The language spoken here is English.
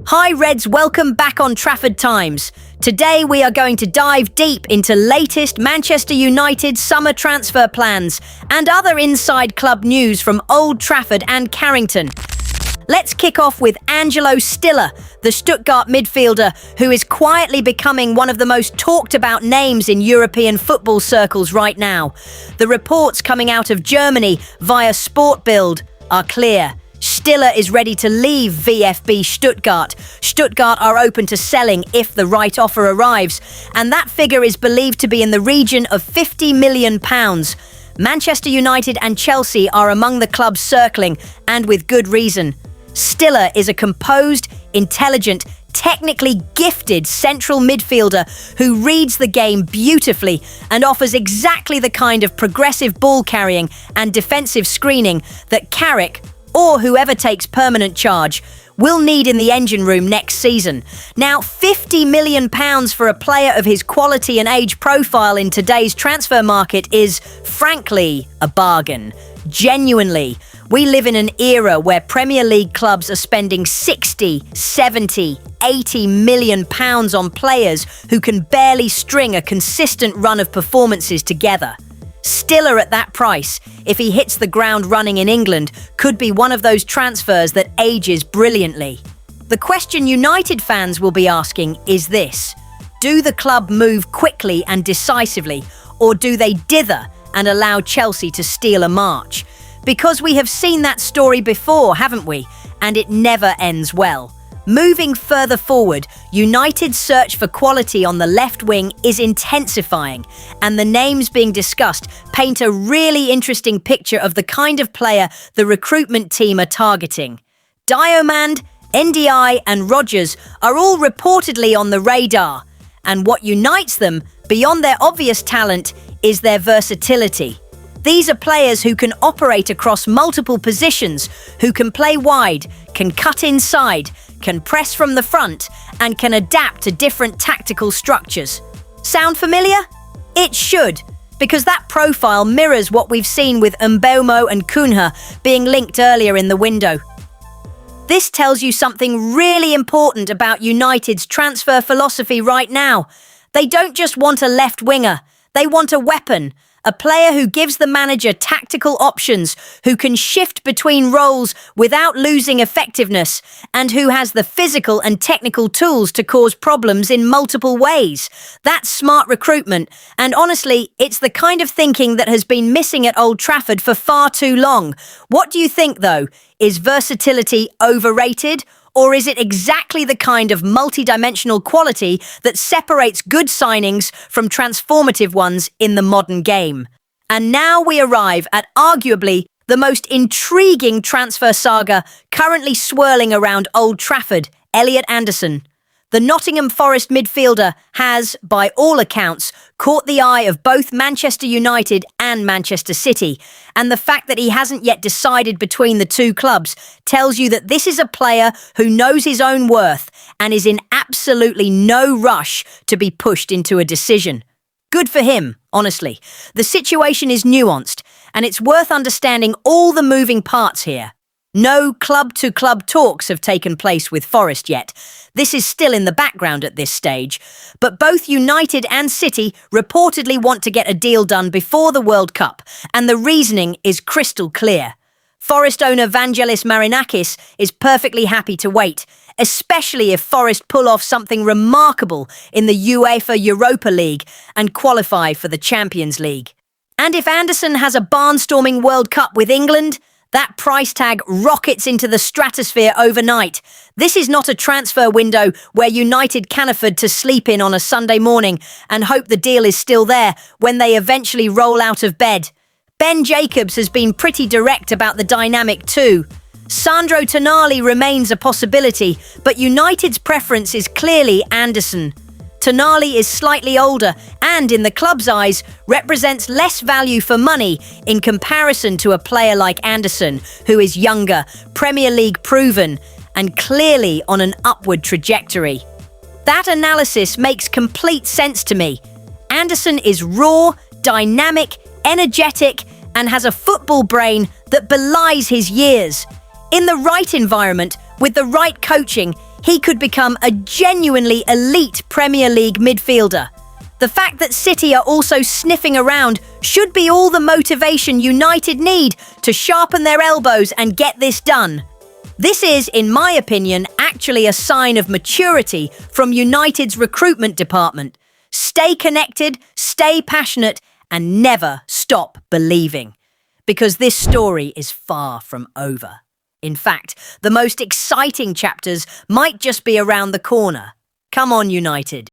Hi Reds, welcome back on Trafford Times. Today we are going to dive deep into latest Manchester United summer transfer plans and other inside club news from Old Trafford and Carrington. Let's kick off with Angelo Stiller, the Stuttgart midfielder who is quietly becoming one of the most talked about names in European football circles right now. The reports coming out of Germany via Sport Bild are clear. Stiller is ready to leave VfB Stuttgart. Stuttgart are open to selling if the right offer arrives, and that figure is believed to be in the region of £50 million. Manchester United and Chelsea are among the clubs circling, and with good reason. Stiller is a composed, intelligent, technically gifted central midfielder who reads the game beautifully and offers exactly the kind of progressive ball carrying and defensive screening that Carrick, or whoever takes permanent charge, will need in the engine room next season. Now, £50 million for a player of his quality and age profile in today's transfer market is, frankly, a bargain. Genuinely, we live in an era where Premier League clubs are spending 60, 70, 80 million pounds on players who can barely string a consistent run of performances together. Stiller at that price, if he hits the ground running in England, could be one of those transfers that ages brilliantly. The question United fans will be asking is this: do the club move quickly and decisively, or do they dither and allow Chelsea to steal a march? Because we have seen that story before, haven't we? And it never ends well. Moving further forward, United's search for quality on the left wing is intensifying, and the names being discussed paint a really interesting picture of the kind of player the recruitment team are targeting. Diomande, NDI and Rodgers are all reportedly on the radar, and what unites them, beyond their obvious talent, is their versatility. These are players who can operate across multiple positions, who can play wide, can cut inside, can press from the front, and can adapt to different tactical structures. Sound familiar? It should, because that profile mirrors what we've seen with Mbeumo and Cunha being linked earlier in the window. This tells you something really important about United's transfer philosophy right now. They don't just want a left winger, they want a weapon. A player who gives the manager tactical options, who can shift between roles without losing effectiveness, and who has the physical and technical tools to cause problems in multiple ways. That's smart recruitment, and honestly, it's the kind of thinking that has been missing at Old Trafford for far too long. What do you think, though? Is versatility overrated? Or is it exactly the kind of multi-dimensional quality that separates good signings from transformative ones in the modern game? And now we arrive at arguably the most intriguing transfer saga currently swirling around Old Trafford, Elliot Anderson. The Nottingham Forest midfielder has, by all accounts, caught the eye of both Manchester United and Manchester City, and the fact that he hasn't yet decided between the two clubs tells you that this is a player who knows his own worth and is in absolutely no rush to be pushed into a decision. Good for him, honestly. The situation is nuanced, and it's worth understanding all the moving parts here. No club-to-club talks have taken place with Forest yet. This is still in the background at this stage, but both United and City reportedly want to get a deal done before the World Cup, and the reasoning is crystal clear. Forest owner Vangelis Marinakis is perfectly happy to wait, especially if Forest pull off something remarkable in the UEFA Europa League and qualify for the Champions League. And if Anderson has a barnstorming World Cup with England, that price tag rockets into the stratosphere overnight. This is not a transfer window where United can afford to sleep in on a Sunday morning and hope the deal is still there when they eventually roll out of bed. Ben Jacobs has been pretty direct about the dynamic too. Sandro Tonali remains a possibility, but United's preference is clearly Anderson. Tonali is slightly older and, in the club's eyes, represents less value for money in comparison to a player like Anderson, who is younger, Premier League proven, and clearly on an upward trajectory. That analysis makes complete sense to me. Anderson is raw, dynamic, energetic, and has a football brain that belies his years. In the right environment, with the right coaching, He could become a genuinely elite Premier League midfielder. The fact that City are also sniffing around should be all the motivation United need to sharpen their elbows and get this done. This is, in my opinion, actually a sign of maturity from United's recruitment department. Stay connected, stay passionate, and never stop believing. Because this story is far from over. In fact, the most exciting chapters might just be around the corner. Come on, United.